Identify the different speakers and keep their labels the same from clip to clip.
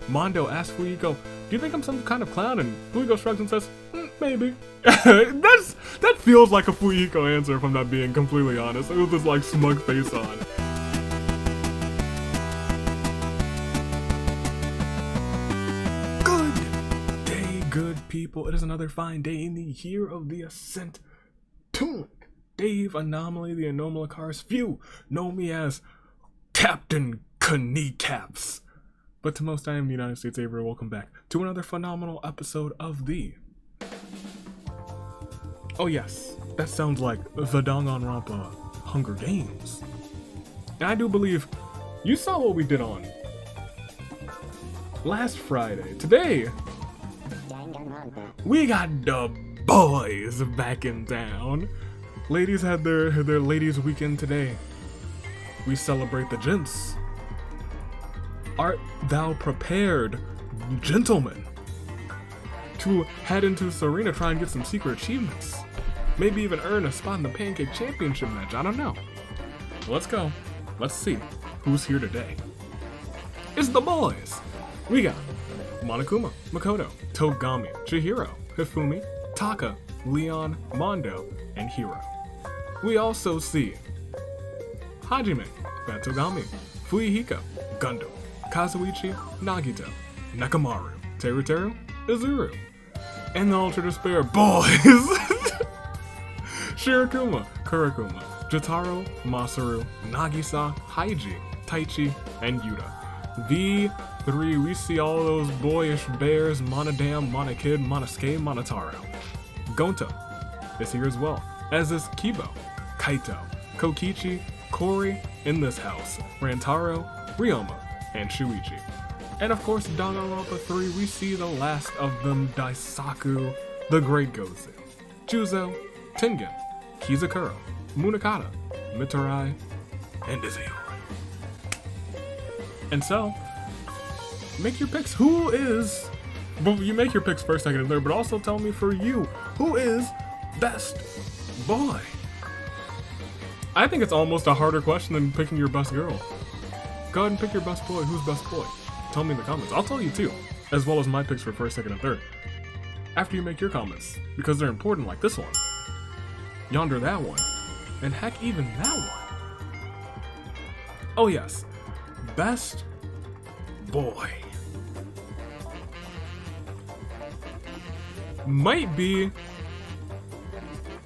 Speaker 1: Mondo asks Fuyiko, do you think I'm some kind of clown? And Fuyiko shrugs and says, maybe. That feels like a Fuyiko answer if I'm not being completely honest, with this like smug face on. Good day, good people. It is another fine day in the year of the Ascent. Tune Dave, Anomaly, the Anomalacars. Few know me as Captain Kneecaps. But to most, I am the United States Avery. Welcome back to another phenomenal episode of the... Oh yes, that sounds like the Danganronpa Hunger Games. And I do believe you saw what we did on last Friday. Today, we got the boys back in town. Ladies had their ladies' weekend today. We celebrate the gents. Art thou prepared, gentlemen, to head into Serena, try and get some secret achievements? Maybe even earn a spot in the Pancake Championship match, I don't know. Let's go. Let's see who's here today. It's the boys. We got Monokuma, Makoto, Togami, Chihiro, Hifumi, Taka, Leon, Mondo, and Hiro. We also see Hajime, Batogami, Fuyuhiko, Gundam, Kazuichi, Nagito, Nakamaru, Teruteru, Izuru, and the Ultra Despair boys! Shirakuma, Kurakuma, Jotaro, Masaru, Nagisa, Haiji, Taichi, and Yuta. V3, we see all those boyish bears, Monodam, Monokid, Monosuke, Monotaro. Gonta is here as well, as is Kibo, Kaito, Kokichi, Kori in this house, Rantaro, Ryoma, and Shuichi. And of course, Danganronpa 3, we see the last of them, Daisaku, the Great Gozu, Juzo, Tengen, Kizakuro, Munakata, Mitarai, and Izuyori. And so, make your picks. Who is... Well, you make your picks first, second, and third, but also tell me for you, who is best boy? I think it's almost a harder question than picking your best girl. Go ahead and pick your best boy. Who's best boy? Tell me in the comments. I'll tell you too, as well as my picks for first, second, and third. After you make your comments, because they're important, like this one, yonder that one, and heck, even that one. Oh yes, best boy. Might be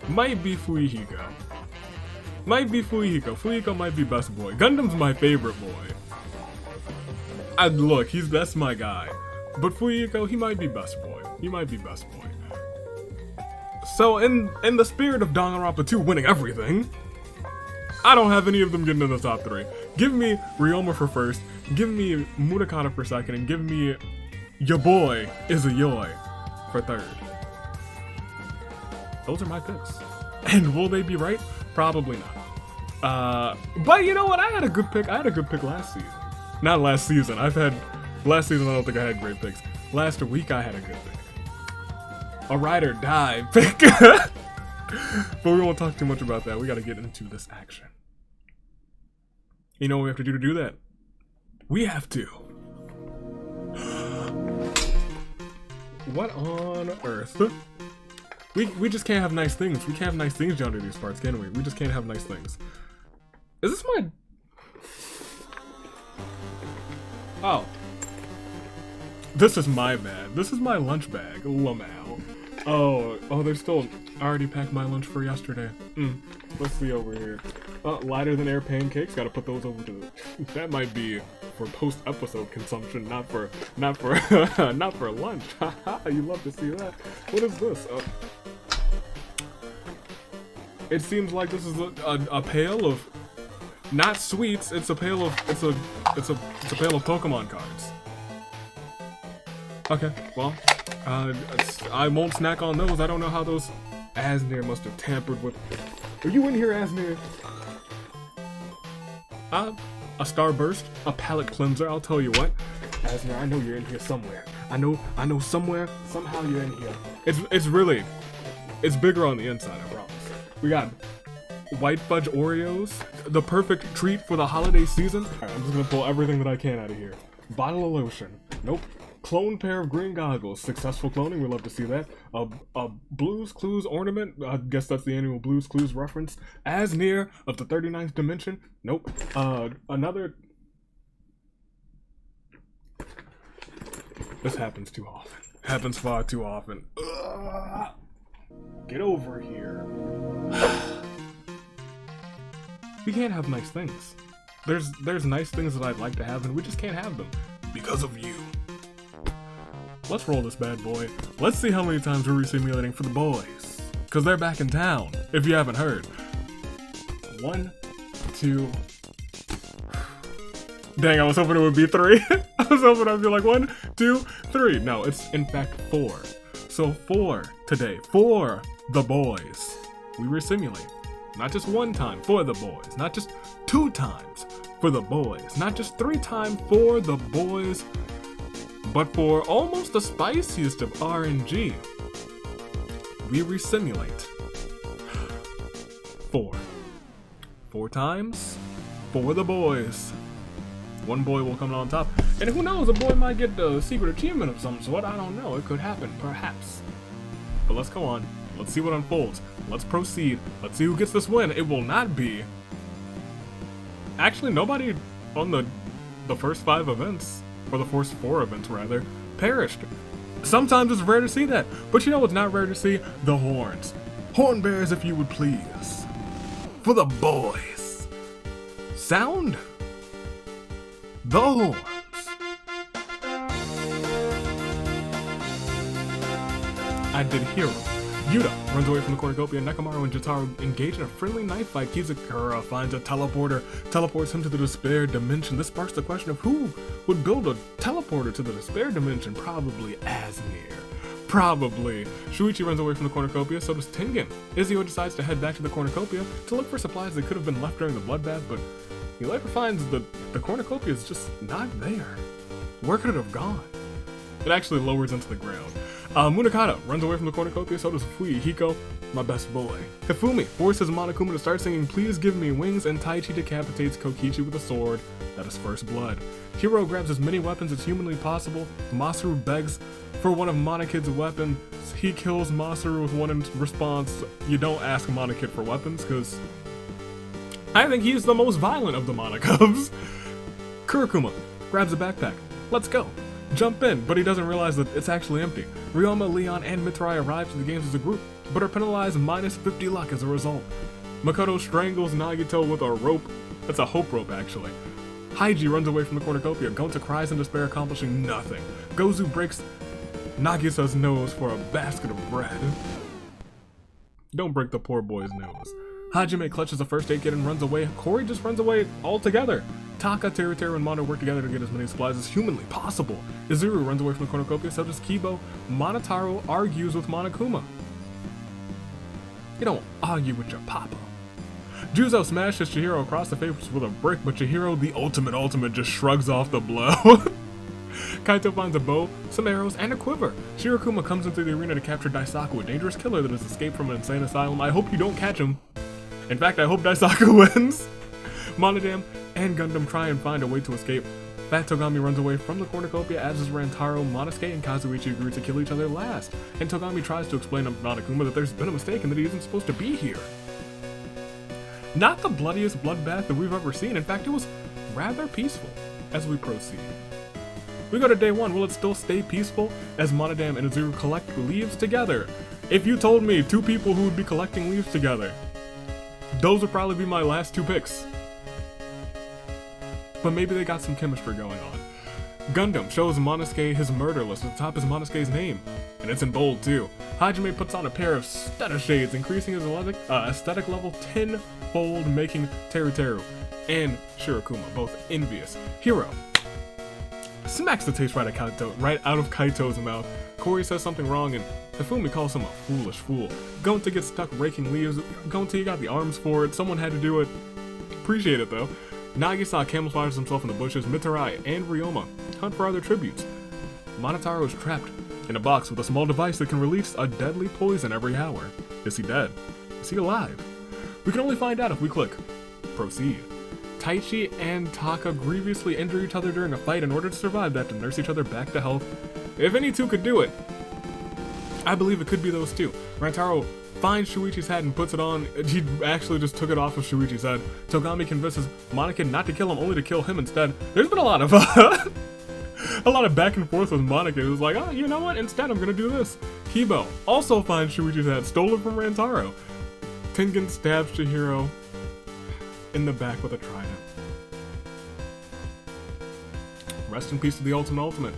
Speaker 1: Fuyuhiko. Might be Fuyuhiko. Fuyuhiko might be best boy. Gundam's my favorite boy. Look, that's my guy. But Fuyuhiko, he might be best boy. He might be best boy. So in the spirit of Danganronpa 2 winning everything, I don't have any of them getting in the top 3. Give me Ryoma for first, give me Munakata for second, and give me your boy Izuyori for third. Those are my picks. And will they be right? Probably not. But you know what? I had a good pick. I had a good pick last season. Not last season. Last season I don't think I had great picks. Last week I had a good pick. A ride or die pick. But we won't talk too much about that. We gotta get into this action. You know what we have to do that? We have to. What on earth? We just can't have nice things. We can't have nice things down to these parts, can we? We just can't have nice things. Is this my... Oh. This is my bad. This is my lunch bag. Lamau. Oh, they're still... I already packed my lunch for yesterday. Let's see over here. Lighter than air pancakes. Gotta put those over to the... That might be for post-episode consumption, not for not for lunch. You love to see that. What is this? It seems like this is a pail of not sweets. It's a pail of it's a pail of Pokemon cards. Okay, well, I won't snack on those. I don't know how those Asnir must have tampered with. Are you in here, Asnir? A Starburst, a palate cleanser. I'll tell you what, Asnir, I know you're in here somewhere. I know somewhere, somehow you're in here. It's bigger on the inside, I promise. We got white fudge Oreos, the perfect treat for the holiday season. Alright, I'm just gonna pull everything that I can out of here. Bottle of lotion. Nope. Clone pair of green goggles. Successful cloning. We love to see that. A Blues Clues ornament. I guess that's the annual Blues Clues reference. As near of the 39th dimension. Nope. Another. This happens too often. Happens far too often. Ugh. Get over here. We can't have nice things. There's nice things that I'd like to have, and we just can't have them because of you. Let's roll this bad boy. Let's see how many times we're resimulating for the boys, because they're back in town, if you haven't heard. 1, 2... Dang, I was hoping it would be 3. I was hoping I'd be like 1, 2, 3. No, it's in fact 4. So 4 today, for the boys. We resimulate. Not just 1 time, for the boys. Not just 2 times, for the boys. Not just 3 times, for the boys. But for almost the spiciest of RNG, we resimulate. 4. 4 times, for the boys. 1 boy will come on top. And who knows, a boy might get the secret achievement of some sort. I don't know. It could happen, perhaps. But let's go on. Let's see what unfolds. Let's proceed. Let's see who gets this win. It will not be... Actually, nobody on the first 5 events, or the first 4 events rather, perished. Sometimes it's rare to see that. But you know what's not rare to see? The horns. Horn bears, if you would please. For the boys. Sound the horns. I did hero. Yuta runs away from the cornucopia. Nekomaru and Jotaro engage in a friendly knife fight. Kizukura finds a teleporter, teleports him to the despair dimension. This sparks the question of who would build a teleporter to the despair dimension. Probably Asmir. Probably. Shuichi runs away from the cornucopia, so does Tengen. Izio decides to head back to the cornucopia to look for supplies that could have been left during the bloodbath, but he later finds that the cornucopia is just not there. Where could it have gone? It actually lowers into the ground. Munakata runs away from the cornucopia, so does Fui. Hiko, my best boy. Hifumi forces Monokuma to start singing Please Give Me Wings, and Taichi decapitates Kokichi with a sword. That is first blood. Hiro grabs as many weapons as humanly possible. Masaru begs for one of Monokid's weapons. He kills Masaru with one in response. You don't ask Monokid for weapons, because I think he's the most violent of the Monokubs. Kurokuma grabs a backpack. Let's go. Jump in, but he doesn't realize that it's actually empty. Ryoma, Leon, and Mitarai arrive to the games as a group, but are penalized minus 50 luck as a result. Makoto strangles Nagito with a rope. That's a hope rope, actually. Haiji runs away from the cornucopia. Gonta cries in despair, accomplishing nothing. Gozu breaks Nagisa's nose for a basket of bread. Don't break the poor boy's nose. Hajime clutches a first aid kit and runs away. Kori just runs away altogether. Taka, Teruteru, and Mono work together to get as many supplies as humanly possible. Izuru runs away from the cornucopia, so does Kibo. Monotaro argues with Monokuma. You don't argue with your papa. Juzo smashes Chihiro across the face with a brick, but Chihiro, the ultimate, just shrugs off the blow. Kaito finds a bow, some arrows, and a quiver. Shirokuma comes into the arena to capture Daisaku, a dangerous killer that has escaped from an insane asylum. I hope you don't catch him. In fact, I hope Daisaku wins. Monodam and Gundam try and find a way to escape. Fat Togami runs away from the cornucopia, as does Rantaro. Monosuke and Kazuichi agree to kill each other last, and Togami tries to explain to Monokuma that there's been a mistake and that he isn't supposed to be here. Not the bloodiest bloodbath that we've ever seen. In fact, it was rather peaceful as we proceed. We go to day 1. Will it still stay peaceful as Monodam and Izuru collect leaves together? If you told me 2 people who would be collecting leaves together, those would probably be my last 2 picks. But maybe they got some chemistry going on. Gundam shows Monosuke his murder list. At the top is Monosuke's name, and it's in bold too. Hajime puts on a pair of status shades, increasing his aesthetic level 10-fold, making Teruteru and Shirokuma both envious. Hiro smacks the taste right out of Kaito's mouth. Kori says something wrong, and Hifumi calls him a foolish fool. Gonta gets stuck raking leaves. Gonta, you got the arms for it. Someone had to do it. Appreciate it though. Nagisa camouflages himself in the bushes. Mitarai and Ryoma hunt for other tributes. Monotaro is trapped in a box with a small device that can release a deadly poison every hour. Is he dead? Is he alive? We can only find out if we click Proceed. Taichi and Taka grievously injure each other during a fight. In order to survive, they have to nurse each other back to health. If any two could do it, I believe it could be those two. Rantaro finds Shuichi's hat and puts it on. He actually just took it off of Shuichi's head. Togami convinces Monokid not to kill him, only to kill him instead. There's been a lot of a lot of back and forth with Monokid. It was like, oh, you know what? Instead, I'm gonna do this. Kibo also finds Shuichi's hat, stolen from Rantaro. Tengen stabs Chihiro in the back with a trident. Rest in peace to the Ultimate.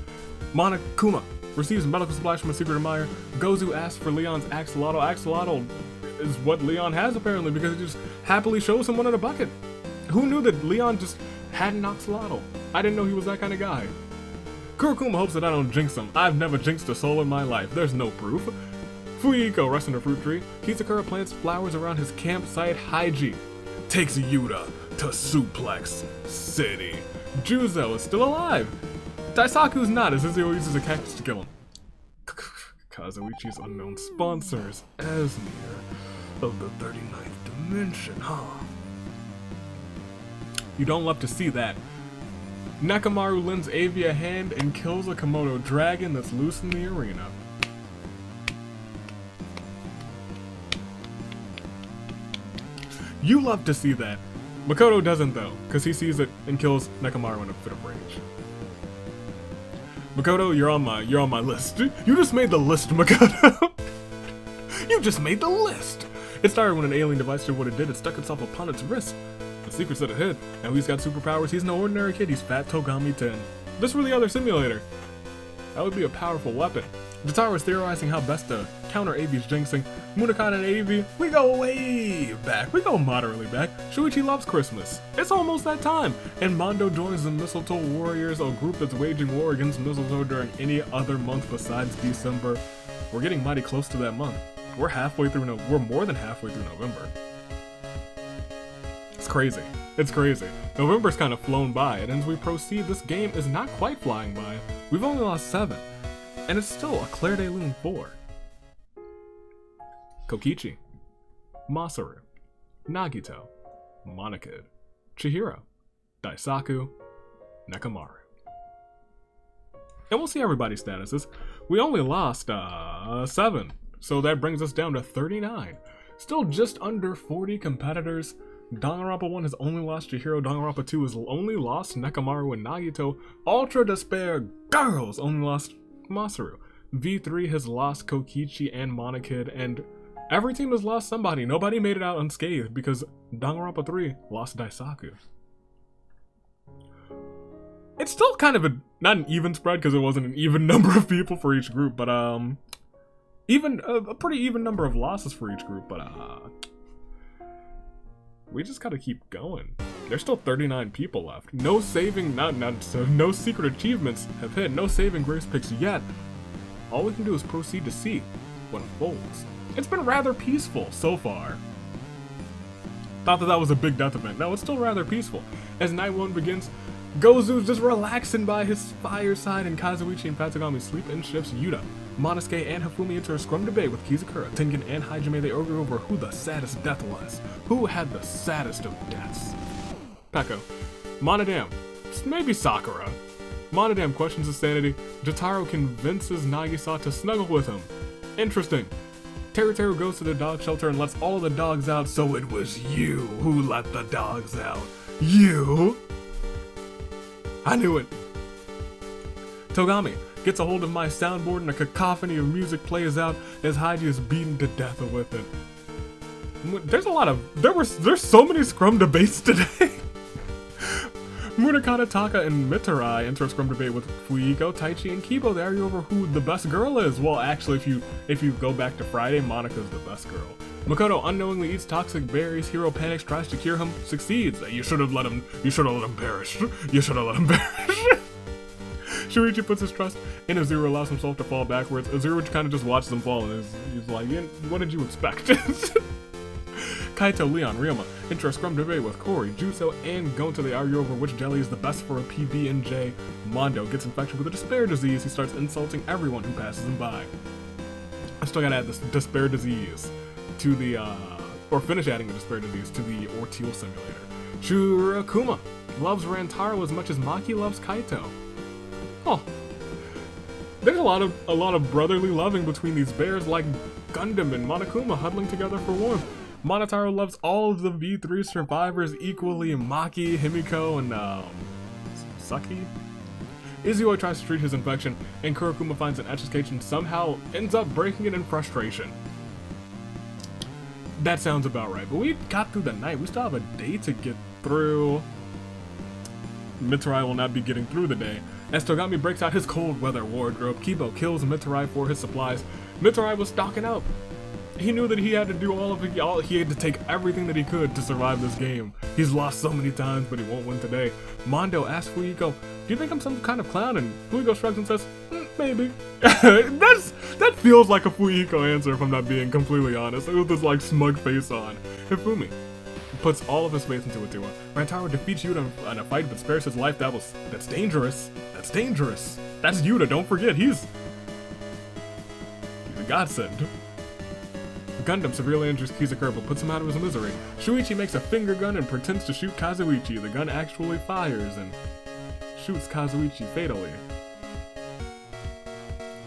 Speaker 1: Monokuma receives medical supplies from a secret admirer. Gozu asks for Leon's axolotl. Axolotl is what Leon has apparently, because it just happily shows him one in a bucket. Who knew that Leon just had an axolotl? I didn't know he was that kind of guy. Kurokuma hopes that I don't jinx him. I've never jinxed a soul in my life. There's no proof. Fuyiko rests in a fruit tree. Kizakura plants flowers around his campsite. Haiji takes Yuta to Suplex City. Juzo is still alive. Daisaku's not, as Izio uses a cactus to kill him. Kazuichi's unknown sponsors, Asmir of the 39th dimension, huh? You don't love to see that. Nekamaru lends Avi a hand and kills a Komodo dragon that's loose in the arena. You love to see that. Makoto doesn't though, because he sees it and kills Nekamaru in a fit of rage. Makoto, you're on my list. You just made the list, Makoto. You just made the list. It started when an alien device did what it did. It stuck itself upon its wrist. The secret's that it hid. Now he's got superpowers. He's no ordinary kid. He's Fat Togami 10. This were the other simulator. That would be a powerful weapon. Jotaro is theorizing how best to counter Avi's jinxing. Munakata and Avi, we go way back. We go moderately back. Shuichi loves Christmas. It's almost that time. And Mondo joins the Mistletoe Warriors, a group that's waging war against mistletoe during any other month besides December. We're getting mighty close to that month. We're more than halfway through November. It's crazy. It's crazy. November's kind of flown by, and as we proceed, this game is not quite flying by. We've only lost 7. And it's still a Claire de Lune 4. Kokichi, Masaru, Nagito, Monokid, Chihiro, Daisaku, Nekamaru. And we'll see everybody's statuses. We only lost 7, so that brings us down to 39. Still just under 40 competitors. Danganronpa 1 has only lost Chihiro. Danganronpa 2 has only lost Nekamaru and Nagito. Ultra Despair Girls only lost Masaru. V3 has lost Kokichi and Monokid, and every team has lost somebody. Nobody made it out unscathed because Danganronpa 3 lost Daisaku. It's still kind of not an even spread because it wasn't an even number of people for each group, but even a pretty even number of losses for each group, but we just gotta keep going. There's still 39 people left. No saving, no secret achievements have hit. No saving grace picks yet. All we can do is proceed to see what unfolds. It's been rather peaceful so far. Thought that was a big death event. No, it's still rather peaceful. As night 1 begins, Gozu's just relaxing by his fireside, and Kazuichi and Fatogami sleep in shifts. Yuta, Monosuke, and Hifumi enter a scrum debate with Kizakura. Tengen and Hajime, they argue over who the saddest death was. Who had the saddest of deaths? Peko, Monodam, maybe Sakura. Monodam questions his sanity. Jotaro convinces Nagisa to snuggle with him. Interesting. Teru goes to the dog shelter and lets all of the dogs out, so it was you who let the dogs out. You? I knew it. Togami gets a hold of my soundboard and a cacophony of music plays out as Haiji is beaten to death with it. There's so many scrum debates today. Munakata, Taka, and Mitarai enter a scrum debate with Fuyiko, Taichi, and Kibo. They argue over who the best girl is. Well, actually, if you go back to Friday, Monika's the best girl. Makoto unknowingly eats toxic berries. Hero panics, tries to cure him, succeeds. You should have let him perish. You should have let him perish. Shuichi puts his trust in Azuru, allows himself to fall backwards. Azuru kind of just watches them fall and he's like, what did you expect? Kaito, Leon, Ryoma enter a scrum debate with Kori, Jutsu, and Gonta. They argue over which jelly is the best for a PB&J. Mondo gets infected with a despair disease. He starts insulting everyone who passes him by. I still gotta add this despair disease to the, or finish adding the despair disease to the Orteal simulator. Shirakuma loves Rantaro as much as Maki loves Kaito. Oh, there's a lot of brotherly loving between these bears, like Gundam and Monokuma huddling together for warmth. Monotaro loves all of the V3 survivors equally, Maki, Himiko, and Saki. Izuyoi tries to treat his infection, and Kurokuma finds an etch-a-sketch and somehow ends up breaking it in frustration. That sounds about right, but we got through the night. We still have a day to get through. Mitsurai will not be getting through the day, as Togami breaks out his cold weather wardrobe. Kibo kills Mitsurai for his supplies. Mitsurai was stocking up. He knew that he had to do he had to take everything that he could to survive this game. He's lost so many times, but he won't win today. Mondo asks Fuyiko, "Do you think I'm some kind of clown?" And Fuyiko shrugs and says, "Maybe." That feels like a Fuyiko answer, if I'm not being completely honest, with this like smug face on. Hifumi puts all of his faith into Atiwa. Rantaro defeats Yuta in a fight but spares his life. That's dangerous. That's dangerous. That's Yuta, don't forget, he's a godsend. Gundam severely injures Kizakura but puts him out of his misery. Shuichi makes a finger gun and pretends to shoot Kazuichi. The gun actually fires and shoots Kazuichi fatally.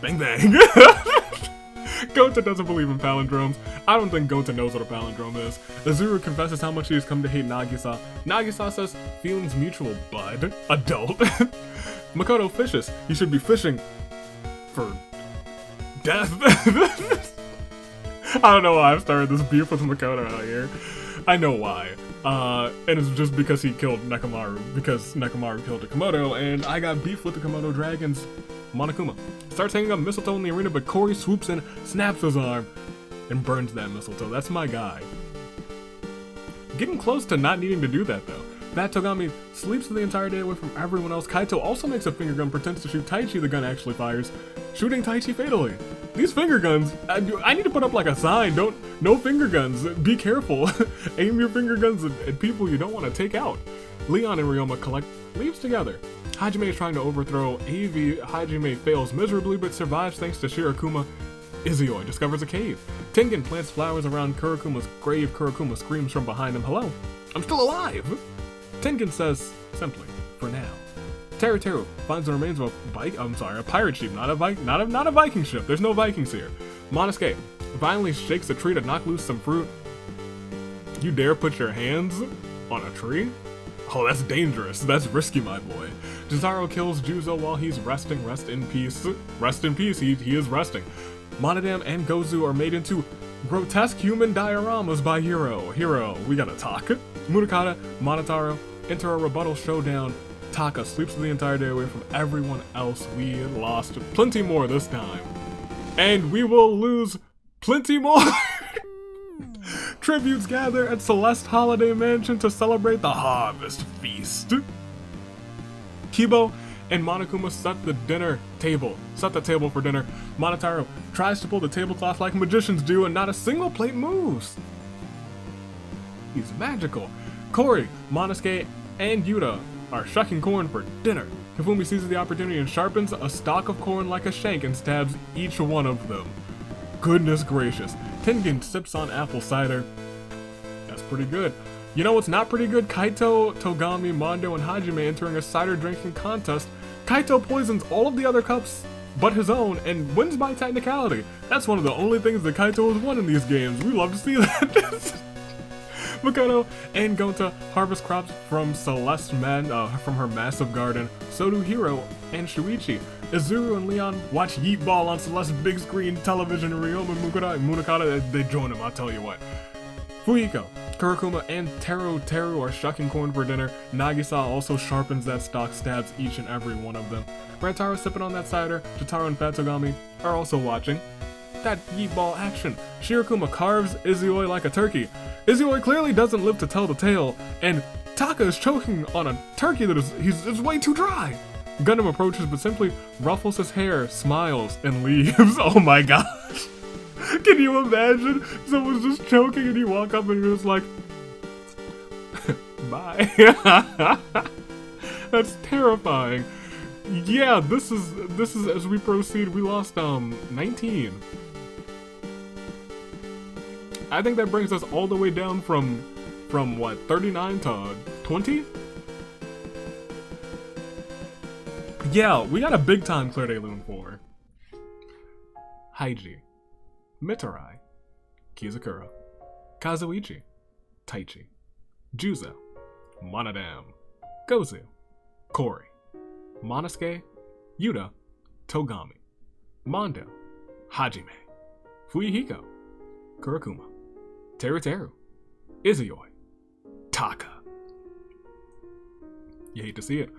Speaker 1: Bang bang! Gota doesn't believe in palindromes. I don't think Gota knows what a palindrome is. Azuru confesses how much he has come to hate Nagisa. Nagisa says, "Feelings mutual, bud." Adult. Makoto fishes. You should be fishing for death. I don't know why I've started this beef with Makoto out here. I know why. And it's just because he killed Nekomaru. Because Nekomaru killed a Komodo, and I got beef with the Komodo dragons. Monokuma starts hanging up mistletoe in the arena, but Cory swoops in, snaps his arm, and burns that mistletoe. That's my guy. Getting close to not needing to do that, though. Fat Togami sleeps the entire day away from everyone else. Kaito also makes a finger gun, pretends to shoot Taichi. The gun actually fires, shooting Taichi fatally. These finger guns, I need to put up like a sign, no finger guns, be careful. Aim your finger guns at people you don't want to take out. Leon and Ryoma collect leaves together. Hajime is trying to overthrow AV. Hajime fails miserably but survives thanks to Shirakuma. Izuyoi discovers a cave. Tengen plants flowers around Kurokuma's grave. Kurokuma screams from behind him, "Hello, I'm still alive!" Tengen says simply, "For now." Teru finds the remains of a pirate ship, not a Viking ship. There's no Vikings here. Monosuke finally shakes a tree to knock loose some fruit. You dare put your hands on a tree? Oh, that's dangerous. That's risky, my boy. Jotaro kills Juzo while he's resting. Rest in peace. Rest in peace. He is resting. Monodam and Gozu are made into grotesque human dioramas by Hiro. Hiro, we gotta talk. Murukata, Monotaro enter a rebuttal showdown. Taka sleeps the entire day away from everyone else. We lost plenty more this time. And we will lose plenty more. Tributes gather at Celeste Holiday Mansion to celebrate the Harvest Feast. Kibo and Monokuma set the table for dinner. Monotaro tries to pull the tablecloth like magicians do, and not a single plate moves. He's magical. Cory, Monosuke, and Yuta are shucking corn for dinner. Hifumi seizes the opportunity and sharpens a stalk of corn like a shank and stabs each one of them. Goodness gracious. Tengen sips on apple cider. That's pretty good. You know what's not pretty good? Kaito, Togami, Mondo, and Hajime entering a cider drinking contest. Kaito poisons all of the other cups but his own and wins by technicality. That's one of the only things that Kaito has won in these games. We love to see that. Makoto and Gonta harvest crops from Celeste from her massive garden. So do Hiro and Shuichi. Izuru and Leon watch Yeet Ball on Celeste's big screen television. Ryoma and Munakata, they join him, I'll tell you what. Fuyiko, Kurokuma, and Teru are shucking corn for dinner. Nagisa also sharpens that stalk, stabs each and every one of them. Rantaro sipping on that cider. Jotaro and Fat Togami are also watching. That Yeet Ball action. Shirakuma carves Izuyoi like a turkey. Izuyoi clearly doesn't live to tell the tale, and Taka is choking on a turkey that is way too dry. Gundam approaches but simply ruffles his hair, smiles, and leaves. Oh my gosh. Can you imagine? Someone's just choking and you walk up and you're just like, bye. That's terrifying. Yeah, this is as we proceed, we lost 19. I think that brings us all the way down from what, 39 to 20? Yeah, we got a big time Clear Day Loon 4. Haiji, Mitarai, Kizakura, Kazuichi, Taichi, Juzo, Monodam, Gozu, Kori, Monosuke, Yuta, Togami, Mondo, Hajime, Fuyuhiko, Kurakuma, Teruteru, Izuyoi, Taka. You hate to see it.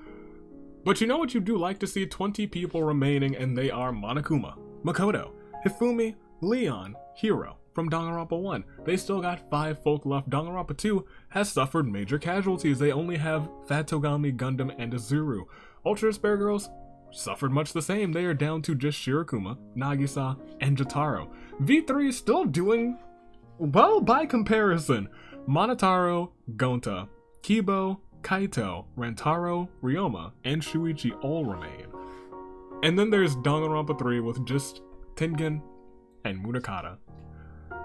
Speaker 1: But you know what you do like to see? 20 people remaining, and they are Monokuma, Makoto, Hifumi, Leon, Hiro from Danganronpa 1. They still got 5 folk left. Danganronpa 2 has suffered major casualties. They only have Fat Togami, Gundam, and Azuru. Ultra Despair Girls suffered much the same. They are down to just Shirokuma, Nagisa, and Jotaro. V3 is still doing well by comparison. Monotaro, Gonta, Kibo, Kaito, Rantaro, Ryoma, and Shuichi all remain. And then there's Danganronpa 3 with just Tengen and Munakata,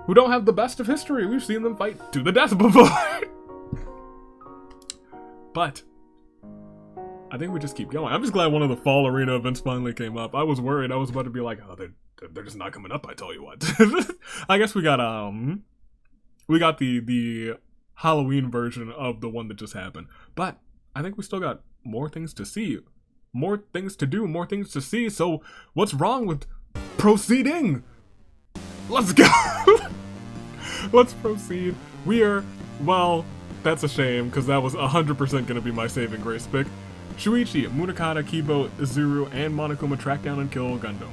Speaker 1: who don't have the best of history. We've seen them fight to the death before. But I think we just keep going. I'm just glad one of the fall arena events finally came up. I was worried. I was about to be like, oh, they're just not coming up, I tell you what. I guess we got the Halloween version of the one that just happened. But I think we still got more things to see, more things to do, more things to see. So what's wrong with proceeding? Let's go. Let's proceed. We are, well, that's a shame because that was 100% going to be my saving grace pick. Shuichi, Munakata, Kibo, Izuru, and Monokuma track down and kill Gundam.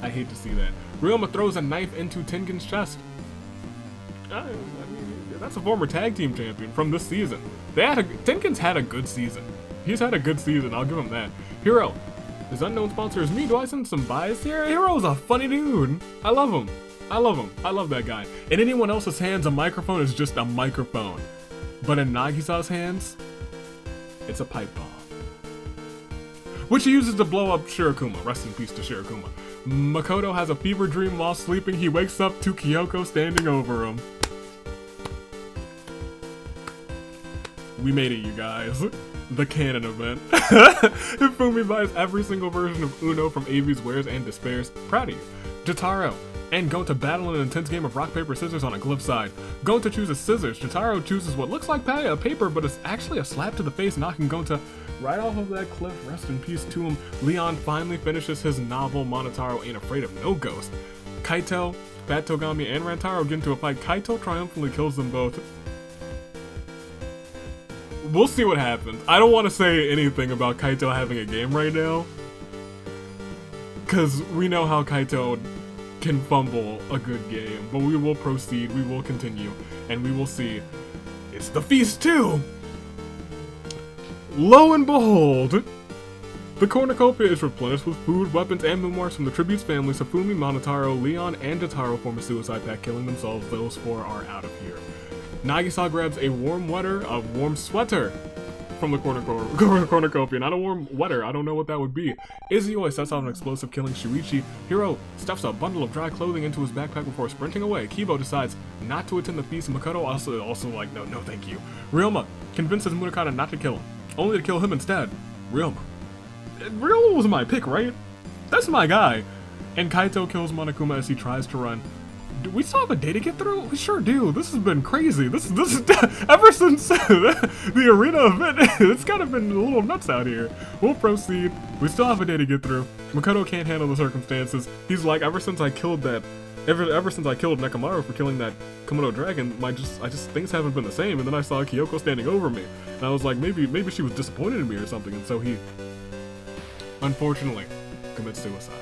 Speaker 1: I hate to see that. Ryoma throws a knife into Tengen's chest. I mean, that's a former tag team champion from this season. Tengen's had a good season. He's had a good season, I'll give him that. Hiro, his unknown sponsor is me. Do I send some bias here? Hiro's a funny dude. I love him. I love him. I love that guy. In anyone else's hands, a microphone is just a microphone. But in Nagisa's hands, it's a pipe bomb. Which he uses to blow up Shirokuma. Rest in peace to Shirokuma. Makoto has a fever dream while sleeping. He wakes up to Kyoko standing over him. We made it, you guys. The canon event. Hifumi buys every single version of Uno from Avi's Wares and despairs. Proud of you. Jotaro and Gonta battle in an intense game of rock, paper, scissors on a glyph side. Gonta chooses scissors. Jotaro chooses what looks like paper, but it's actually a slap to the face, knocking Gonta right off of that cliff. Rest in peace to him. Leon finally finishes his novel, Monotaro Ain't Afraid of No Ghost. Kaito, Fat Togami, and Rantaro get into a fight. Kaito triumphantly kills them both. We'll see what happens. I don't want to say anything about Kaito having a game right now, because we know how Kaito can fumble a good game, but we will proceed, we will continue, and we will see. It's the feast too! Lo and behold, the cornucopia is replenished with food, weapons, and memoirs from the Tributes family. Hifumi, Monotaro, Leon, and Jotaro form a suicide pact, killing themselves. Those 4 are out of here. Nagisa grabs a warm sweater from the cornucopia. Not a warm wetter, I don't know what that would be. Izuyoi sets off an explosive, killing Shuichi. Hiro stuffs a bundle of dry clothing into his backpack before sprinting away. Kibo decides not to attend the feast. Makoto also like, no thank you. Ryoma convinces Munakata not to kill him, only to kill him instead. Ryoma was my pick, right? That's my guy. And Kaito kills Monokuma as he tries to run. Do we still have a day to get through? We sure do. This has been crazy. This is ever since the arena event, it's kind of been a little nuts out here. We'll proceed. We still have a day to get through. Makoto can't handle the circumstances. He's like, ever since I killed Nekomaru for killing that Komodo dragon, things haven't been the same. And then I saw Kyoko standing over me, and I was like, maybe she was disappointed in me or something. And so he, unfortunately, commits suicide.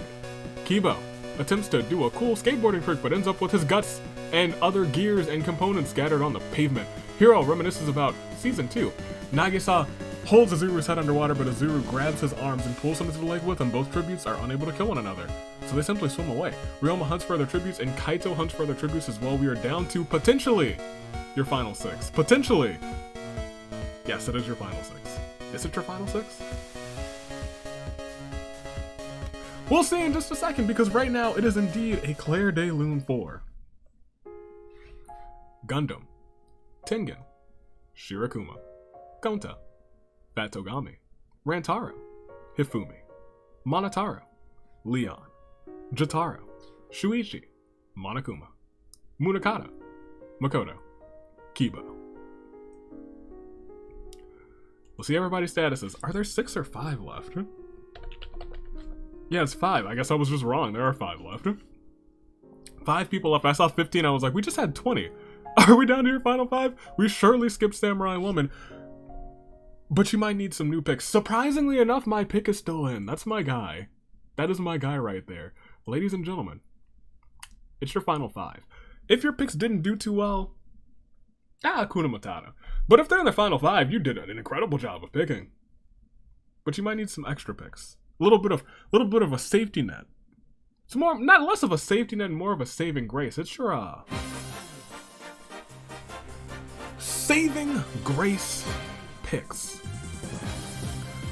Speaker 1: Kibo attempts to do a cool skateboarding trick, but ends up with his guts and other gears and components scattered on the pavement. Hiro reminisces about Season 2. Nagisa holds Azuru's head underwater, but Azuru grabs his arms and pulls him into the lake with him. Both tributes are unable to kill one another, so they simply swim away. Ryoma hunts for other tributes, and Kaito hunts for other tributes as well. We are down to, potentially, your final 6. Potentially. Yes, it is your final 6. Is it your final 6? We'll see in just a second, because right now it is indeed a Claire de Lune 4. Gundam, Tengen, Shirakuma, Gonta, Fat Togami, Rantaro, Hifumi, Monotaro, Leon, Jotaro, Shuichi, Monokuma, Munakata, Makoto, Kiba. We'll see everybody's statuses. Are there 6 or 5 left? Yeah, it's 5. I guess I was just wrong. There are 5 left. 5 people left. I saw 15. I was like, we just had 20. Are we down to your final 5? We surely skipped Samurai Woman. But you might need some new picks. Surprisingly enough, my pick is still in. That's my guy. That is my guy right there. Ladies and gentlemen, it's your final 5. If your picks didn't do too well, Hakuna Matata. But if they're in the final 5, you did an incredible job of picking. But you might need some extra picks. A little bit of a safety net. It's more, not less of a safety net, more of a saving grace. It's your saving grace picks.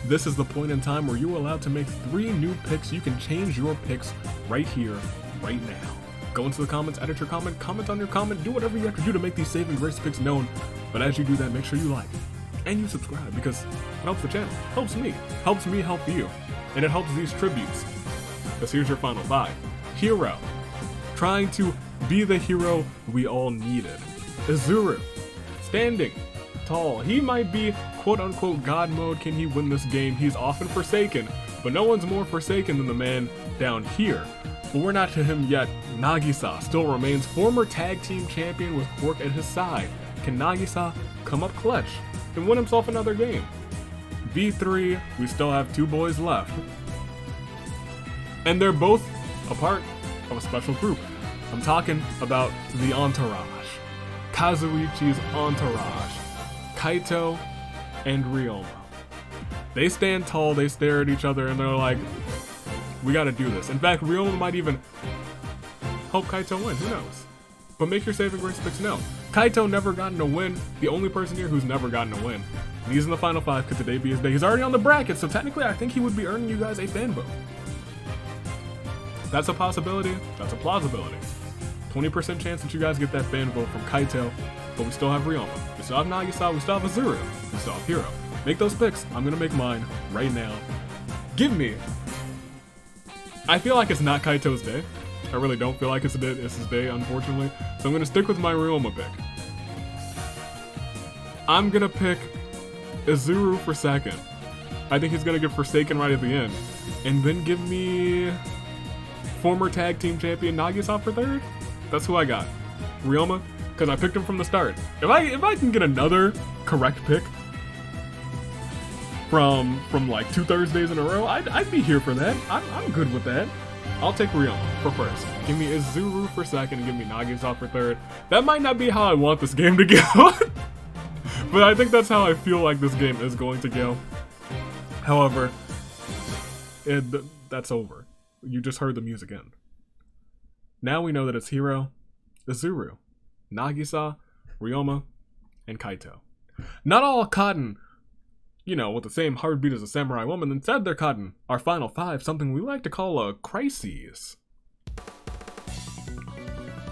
Speaker 1: This is the point in time where you are allowed to make 3 new picks. You can change your picks right here, right now. Go into the comments, edit your comment, comment on your comment, do whatever you have to do to make these saving grace picks known. But as you do that, make sure you like and you subscribe, because it helps the channel, helps me help you, and it helps these tributes. Because here's your final 5. Hero, trying to be the hero we all needed. Izuru, standing tall. He might be quote-unquote God mode. Can he win this game? He's often forsaken, but no one's more forsaken than the man down here. But we're not to him yet. Nagisa still remains former tag team champion with Quark at his side. Can Nagisa come up clutch and win himself another game? V3, we still have 2 boys left. And they're both a part of a special group. I'm talking about the entourage. Kazuichi's entourage. Kaito and Ryoma. They stand tall, they stare at each other, and they're like, we gotta do this. In fact, Ryoma might even help Kaito win, who knows? But make your saving grace picks known. Kaito never gotten a win, the only person here who's never gotten a win. And he's in the final 5, could today be his day. He's already on the bracket, so technically I think he would be earning you guys a fan vote. That's a possibility, that's a plausibility. 20% chance that you guys get that fan vote from Kaito, but we still have Ryoma. We still have Nagisa, we still have Izuru, we still have Hiro. Make those picks, I'm gonna make mine right now. Give me. I feel like it's not Kaito's day. I really don't feel like it's his day, unfortunately. So I'm gonna stick with my Ryoma pick. I'm gonna pick Izuru for second. I think he's gonna get forsaken right at the end. And then give me former tag team champion Nagisa for third. That's who I got. Ryoma, because I picked him from the start. If I can get another correct pick from like 2 Thursdays in a row, I'd be here for that. I'm good with that. I'll take Ryoma for first. Give me Izuru for second and give me Nagisa for third. That might not be how I want this game to go. But I think that's how I feel like this game is going to go. However, that's over. You just heard the music end. Now we know that it's Hiro, Izuru, Nagisa, Ryoma, and Kaito. Not all cotton, with the same heartbeat as a samurai woman. Instead, they're cotton. Our final 5, something we like to call a crises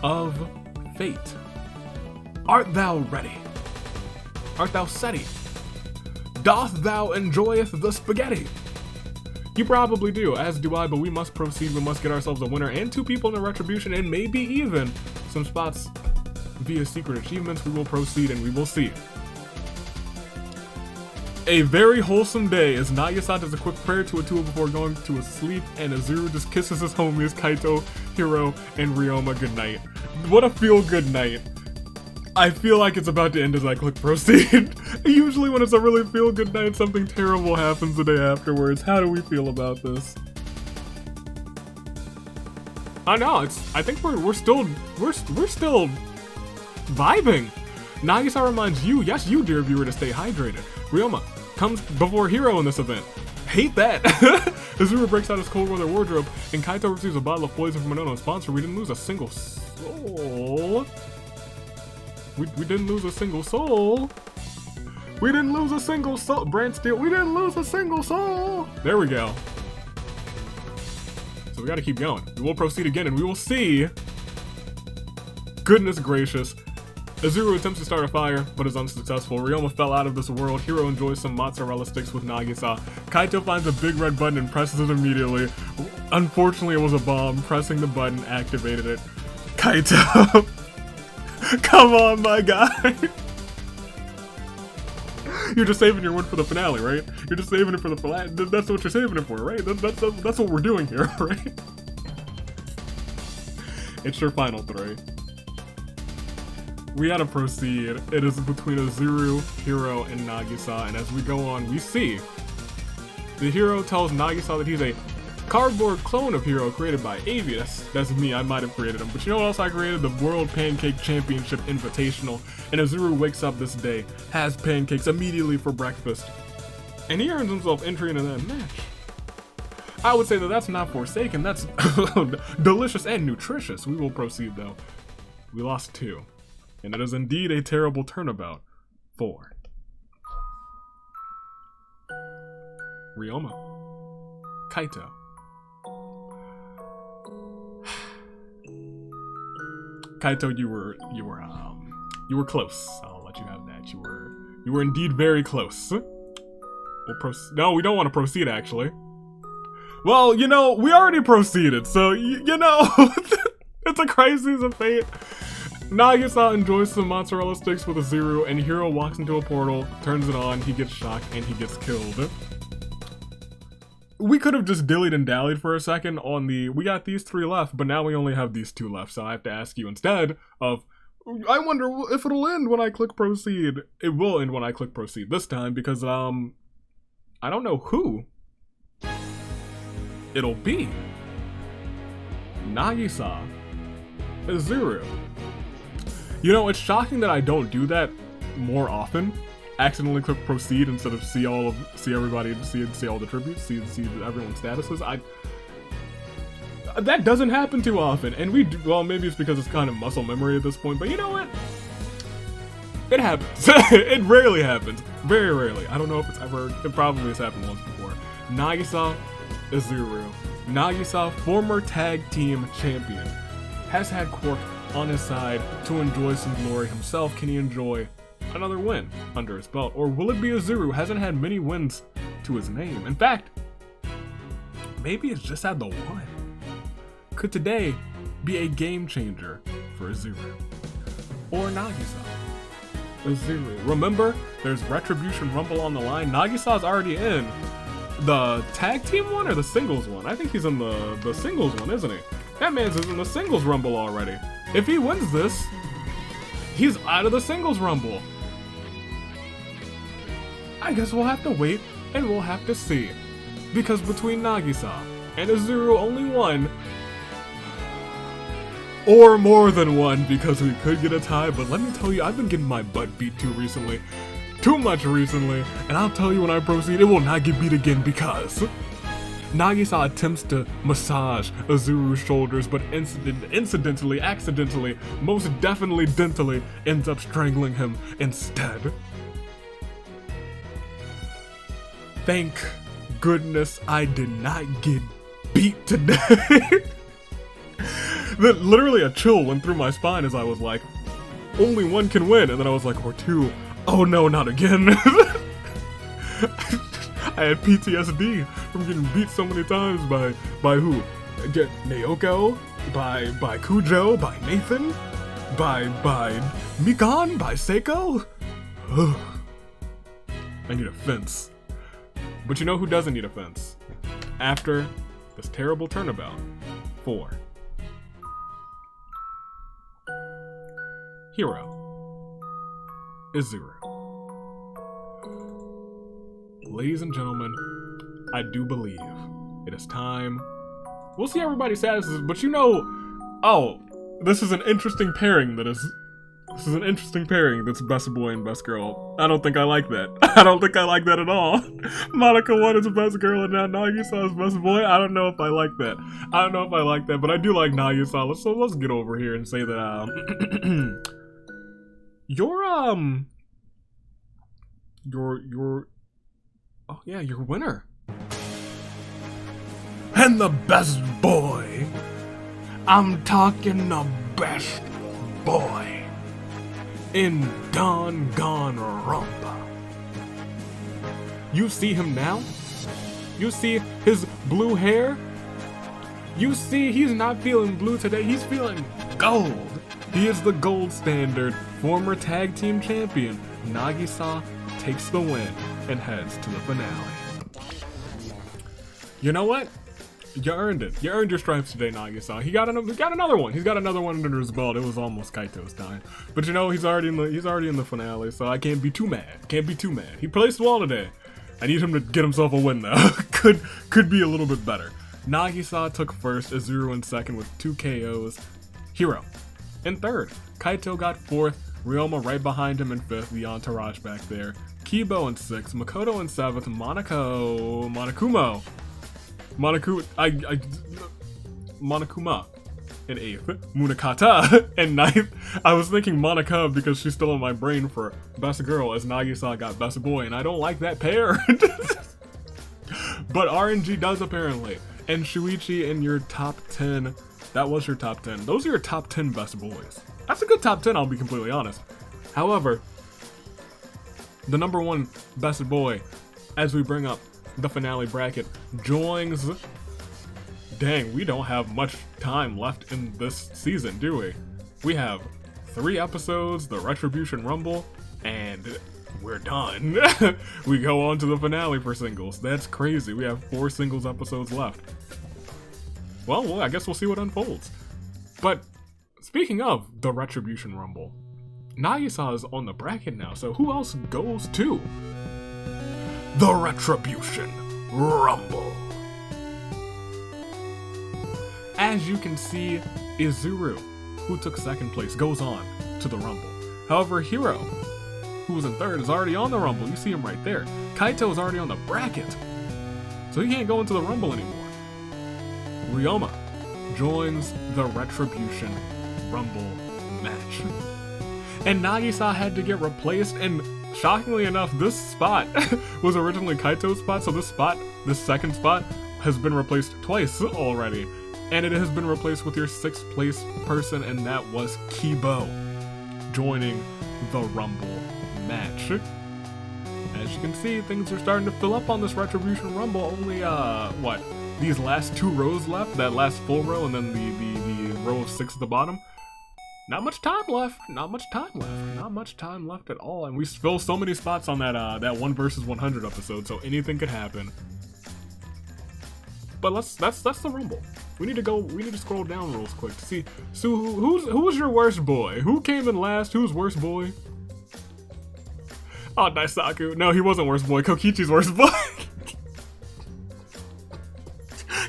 Speaker 1: of fate. Art thou ready? Art thou steady? Doth thou enjoyeth the spaghetti? You probably do, as do I, but we must proceed. We must get ourselves a winner and 2 people in a retribution, and maybe even some spots via secret achievements. We will proceed and we will see. A very wholesome day as Nagisa does a quick prayer to Atua before going to sleep, and Izuru just kisses his homies Kaito, Hiro, and Ryoma goodnight. What a feel-good night. I feel like it's about to end as I click proceed. Usually when it's a really feel-good night, something terrible happens the day afterwards. How do we feel about this? I know, I think we're still vibing. Nagisa reminds you, yes you dear viewer, to stay hydrated. Ryoma comes before Hiro in this event. Hate that. Izuru breaks out his cold weather wardrobe, and Kaito receives a bottle of poison from an unknown sponsor. We didn't lose a single soul. We didn't lose a single soul. We didn't lose a single soul. Brand Steel, we didn't lose a single soul. There we go. So we gotta keep going. We will proceed again and we will see. Goodness gracious. Azuru attempts to start a fire, but is unsuccessful. Ryoma fell out of this world. Hiro enjoys some mozzarella sticks with Nagisa. Kaito finds a big red button and presses it immediately. Unfortunately, it was a bomb. Pressing the button activated it. Kaito! Come on, my guy! You're just saving your win for the finale, right? You're just saving it for the finale. That's what you're saving it for, right? That's what we're doing here, right? It's your final 3. We gotta proceed. It is between Azuru, Hiro, and Nagisa, and as we go on, we see the hero tells Nagisa that he's a cardboard clone of Hiro created by Avius. That's me, I might have created him. But you know what else I created? The World Pancake Championship Invitational. And Azuru wakes up this day, has pancakes immediately for breakfast, and he earns himself entry into that match. I would say that that's not Forsaken, that's delicious and nutritious. We will proceed though. We lost 2. And it is indeed a terrible turnabout. 4. Ryoma. Kaito. Kaito, you were close. I'll let you have that. You were indeed very close. We'll proceed. No, we don't want to proceed actually. Well, you know, we already proceeded, so you know, it's a crisis of fate. Nagisa enjoys some mozzarella sticks with Azuru, and Hiro walks into a portal, turns it on, he gets shocked, and he gets killed. We could have just dillied and dallied for a second on we got these 3 left, but now we only have these 2 left, so I have to ask you instead of, I wonder if it'll end when I click proceed. It will end when I click proceed this time, because, I don't know who it'll be. Nagisa. Azuru. You know, it's shocking that I don't do that more often. Accidentally click proceed instead of see all the tributes, see everyone's statuses. That doesn't happen too often, and well, maybe it's because it's kind of muscle memory at this point, but you know what? It happens. It rarely happens. Very rarely. I don't know if it probably has happened once before. Nagisa Azuru. Nagisa, former tag team champion, has had Quark on his side to enjoy some glory himself. Can he enjoy another win under his belt? Or will it be Azuru? Hasn't had many wins to his name. In fact, maybe it's just had the one. Could today be a game changer for Azuru? Or Nagisa? Azuru. Remember, there's Retribution Rumble on the line. Nagisa's already in the tag team one or the singles one? I think he's in the singles one, isn't he? That man's in the singles rumble already. If he wins this, he's out of the singles rumble. I guess we'll have to wait and we'll have to see. Because between Nagisa and Azuru, only one, or more than one, because we could get a tie. But let me tell you, I've been getting my butt beat too much recently, and I'll tell you when I proceed, it will not get beat again, because Nagisa attempts to massage Azuru's shoulders, but accidentally, most definitely dentally, ends up strangling him instead. Thank goodness I did not get beat today. Literally a chill went through my spine as I was like, only one can win, and then I was like, or 2. Oh no, not again. I had PTSD from getting beat so many times by who? Get Naoko? By Kujo? By Nathan? By Mikan? By Seiko? I need a fence. But you know who doesn't need a fence? After this terrible turnabout. 4. Hiro. Azuru. Ladies and gentlemen, I do believe it is time. We'll see everybody's statuses, but you know, oh, this is an interesting pairing that's best boy and best girl. I don't think I like that. I don't think I like that at all. Monica 1 is best girl and now Nagisa is best boy. I don't know if I like that. But I do like Nagisa. So let's get over here and say that, your winner. And the best boy. I'm talking the best boy. in Danganronpa. You see him now? You see his blue hair? You see he's not feeling blue today, he's feeling gold. He is the gold standard, former tag team champion. Nagisa takes the win and heads to the finale. You know what? You earned it. You earned your stripes today, Nagisa. He got another one. He's got another one under his belt. It was almost Kaito's time, but you know he's already in the finale, so I can't be too mad. Can't be too mad. He placed well today. I need him to get himself a win though. could be a little bit better. Nagisa took first, Izuru in second with 2 KOs. Hiro in third. Kaito got fourth. Ryoma right behind him in fifth. The entourage back there. Kibo in sixth. Makoto in seventh. Monokuma in eighth. Munakata in ninth. I was thinking Monica because she's still in my brain for best girl, as Nagisa got best boy, and I don't like that pair. But RNG does apparently. And Shuichi in your top 10. That was your top 10. Those are your top 10 best boys. That's a good top 10, I'll be completely honest. However, the number one best boy, as we bring up the finale bracket, joins... Dang, we don't have much time left in this season, do we? We have 3 episodes, the Retribution Rumble, and we're done. We go on to the finale for singles. That's crazy. We have 4 singles episodes left. Well, I guess we'll see what unfolds. But speaking of the Retribution Rumble, Nagisa is on the bracket now, so who else goes to the Retribution Rumble? As you can see, Izuru, who took second place, goes on to the Rumble. However, Hiro, who was in third, is already on the Rumble. You see him right there. Kaito is already on the bracket, so he can't go into the Rumble anymore. Ryoma joins the Retribution Rumble match. And Nagisa had to get replaced, and shockingly enough, this spot was originally Kaito's spot, so this second spot, has been replaced twice already. And it has been replaced with your 6th place person, and that was Kibo joining the Rumble match. As you can see, things are starting to fill up on this Retribution Rumble. Only, these last 2 rows left, that last full row, and then the row of 6 at the bottom. Not much time left. Not much time left. Not much time left at all. And we fill so many spots on that 1 versus 100 episode, so anything could happen. But that's the Rumble. We need to scroll down real quick to see. So who's your worst boy? Who came in last? Who's worst boy? Oh, Daisaku. No, he wasn't worst boy. Kokichi's worst boy.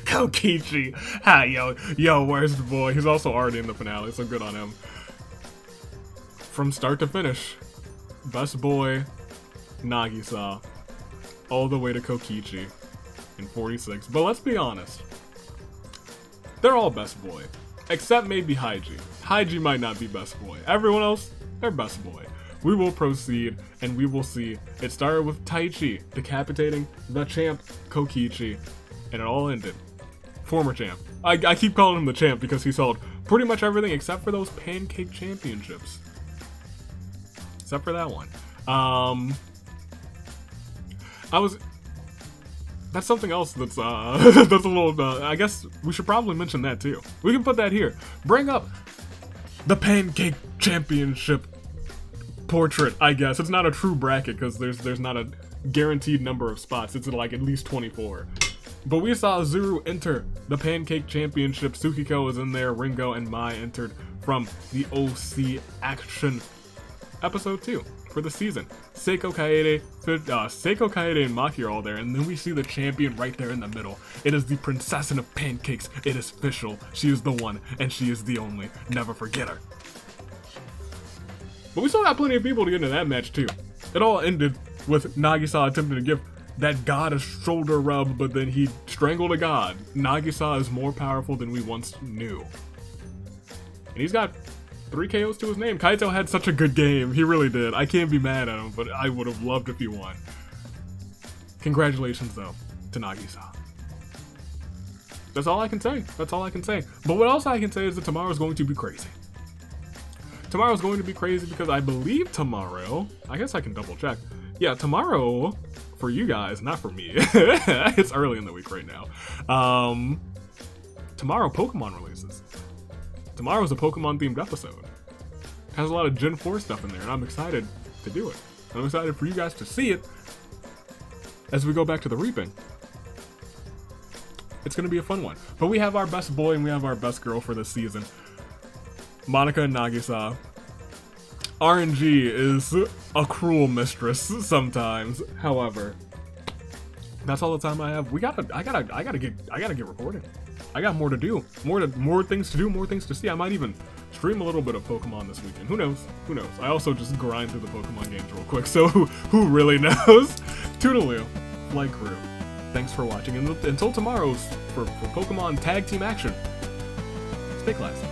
Speaker 1: Kokichi. Hi, yo, worst boy. He's also already in the finale, so good on him. From start to finish, best boy, Nagisa, all the way to Kokichi in 46. But let's be honest, they're all best boy, except maybe Haiji. Haiji might not be best boy. Everyone else, they're best boy. We will proceed, and we will see. It started with Taichi decapitating the champ Kokichi, and it all ended. Former champ. I keep calling him the champ because he sold pretty much everything except for those pancake championships. Except for that one. That's something else that's that's a little, I guess we should probably mention that too. We can put that here. Bring up the pancake championship portrait, I guess. It's not a true bracket because there's not a guaranteed number of spots. It's like at least 24. But we saw Zuru enter the pancake championship. Tsukiko is in there. Ringo and Mai entered from the OC Action episode 2 for the season. Seiko Kaede and Maki are all there, and then we see the champion right there in the middle. It is the princessin of pancakes. It is official. She is the one, and she is the only. Never forget her. But we still got plenty of people to get into that match too. It all ended with Nagisa attempting to give that god a shoulder rub, but then he strangled a god. Nagisa is more powerful than we once knew. And he's got 3 KOs to his name. Kaito had such a good game. He really did. I can't be mad at him, but I would have loved if he won. Congratulations, though, to Nagisa. That's all I can say. That's all I can say. But what else I can say is that tomorrow is going to be crazy. Tomorrow's going to be crazy because I believe tomorrow, I guess I can double check. Yeah, tomorrow, for you guys, not for me. It's early in the week right now. Tomorrow, Pokemon releases. Tomorrow's a Pokemon themed episode. Has a lot of Gen 4 stuff in there, and I'm excited to do it. I'm excited for you guys to see it as we go back to the reaping. It's gonna be a fun one. But we have our best boy and we have our best girl for this season. Monica and Nagisa. RNG is a cruel mistress sometimes. However, that's all the time I have. I gotta get recording. I got more to do. More things to do, more things to see. I might even stream a little bit of Pokemon this weekend. Who knows? Who knows? I also just grind through the Pokemon games real quick, so who really knows? Toodaloo, Flight Crew. Thanks for watching, and until tomorrow's for Pokemon Tag Team Action. Stay classy.